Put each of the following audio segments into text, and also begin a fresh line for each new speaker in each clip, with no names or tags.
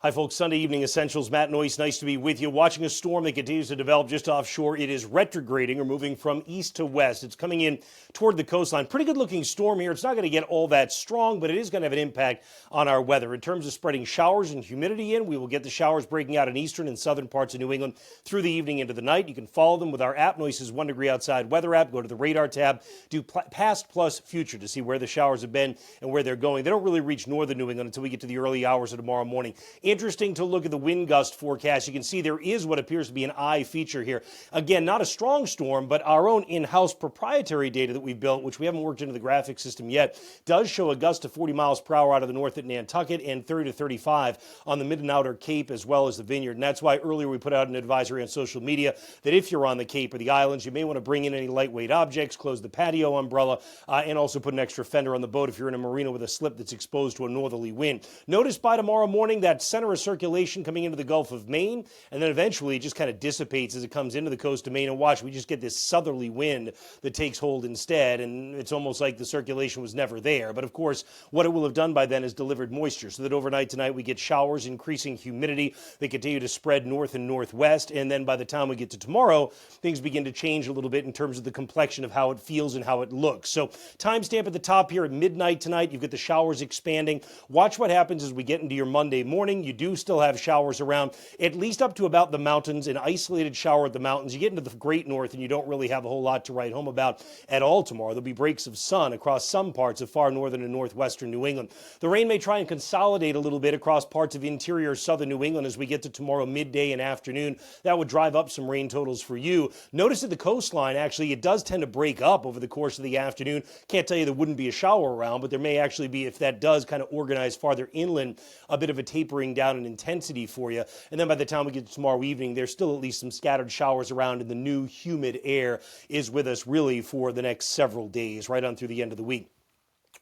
Hi, folks. Sunday Evening Essentials. Matt Noyes, nice to be with you. Watching a storm that continues to develop just offshore. It is retrograding or moving from east to west. It's coming in toward the coastline. Pretty good looking storm here. It's not going to get all that strong, but it is going to have an impact on our weather. In terms of spreading showers and humidity in, we will get the showers breaking out in eastern and southern parts of New England through the evening into the night. You can follow them with our app, Noyes' 1 degree outside weather app. Go to the radar tab, do past plus future to see where the showers have been and where they're going. They don't really reach northern New England until we get to the early hours of tomorrow morning. Interesting to look at the wind gust forecast. You can see there is what appears to be an eye feature here. Again, not a strong storm, but our own in-house proprietary data that we've built, which we haven't worked into the graphic system yet, does show a gust of 40 miles per hour out of the north at Nantucket and 30 to 35 on the mid and outer Cape as well as the Vineyard. And that's why earlier we put out an advisory on social media that if you're on the Cape or the islands, you may want to bring in any lightweight objects, close the patio umbrella, and also put an extra fender on the boat if you're in a marina with a slip that's exposed to a northerly wind. Notice by tomorrow morning that center of circulation coming into the Gulf of Maine, and then eventually it just kind of dissipates as it comes into the coast of Maine. And watch, we just get this southerly wind that takes hold instead, and it's almost like the circulation was never there. But of course, what it will have done by then is delivered moisture, so that overnight tonight we get showers, increasing humidity. They continue to spread north and northwest, and then by the time we get to tomorrow, things begin to change a little bit in terms of the complexion of how it feels and how it looks. So timestamp at the top here at midnight tonight, you've got the showers expanding. Watch what happens as we get into your Monday morning. You do still have showers around, at least up to about the mountains, an isolated shower at the mountains. You get into the great north and you don't really have a whole lot to write home about at all tomorrow. There'll be breaks of sun across some parts of far northern and northwestern New England. The rain may try and consolidate a little bit across parts of interior southern New England as we get to tomorrow midday and afternoon. That would drive up some rain totals for you. Notice at the coastline, actually, it does tend to break up over the course of the afternoon. Can't tell you there wouldn't be a shower around, but there may actually be, if that does kind of organize farther inland, a bit of a tapering down in intensity for you. And then by the time we get to tomorrow evening, there's still at least some scattered showers around, and the new humid air is with us really for the next several days, right on through the end of the week.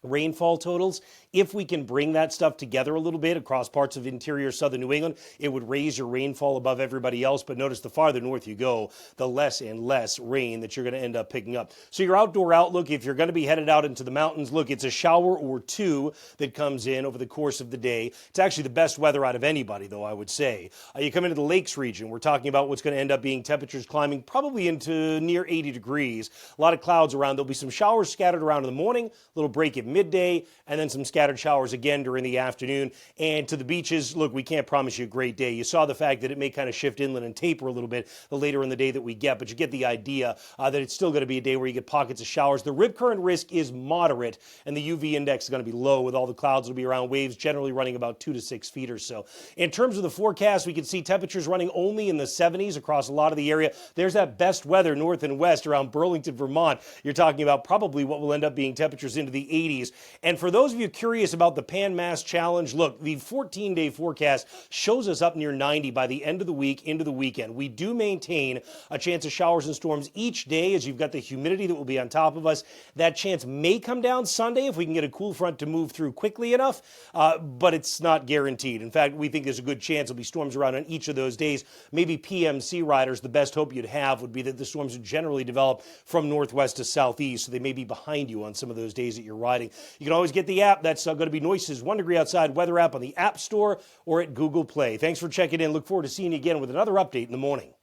Rainfall totals, if we can bring that stuff together a little bit across parts of interior southern New England, it would raise your rainfall above everybody else. But notice the farther north you go, the less and less rain that you're going to end up picking up. So your outdoor outlook, if you're going to be headed out into the mountains, look, it's a shower or two that comes in over the course of the day. It's actually the best weather out of anybody, though, I would say. You come into the lakes region, we're talking about what's going to end up being temperatures climbing probably into near 80 degrees. A lot of clouds around. There'll be some showers scattered around in the morning, a little break at midday, and then some scattered showers again during the afternoon. And to the beaches, look, we can't promise you a great day. You saw the fact that it may kind of shift inland and taper a little bit the later in the day that we get, but you get the idea that it's still going to be a day where you get pockets of showers. The rip current risk is moderate, and the UV index is going to be low with all the clouds will be around, waves generally running about 2 to 6 feet or so. In terms of the forecast, we can see temperatures running only in the 70s across a lot of the area. There's that best weather north and west around Burlington, Vermont. You're talking about probably what will end up being temperatures into the 80s. And for those of you curious about the Pan Mass Challenge, look, the 14-day forecast shows us up near 90 by the end of the week into the weekend. We do maintain a chance of showers and storms each day as you've got the humidity that will be on top of us. That chance may come down Sunday if we can get a cool front to move through quickly enough, but it's not guaranteed. In fact, we think there's a good chance there'll be storms around on each of those days. Maybe PMC riders, the best hope you'd have would be that the storms would generally develop from northwest to southeast, so they may be behind you on some of those days that you're riding. You can always get the app. That's going to be Noyes' 1 degree outside weather app on the App Store or at Google Play. Thanks for checking in. Look forward to seeing you again with another update in the morning.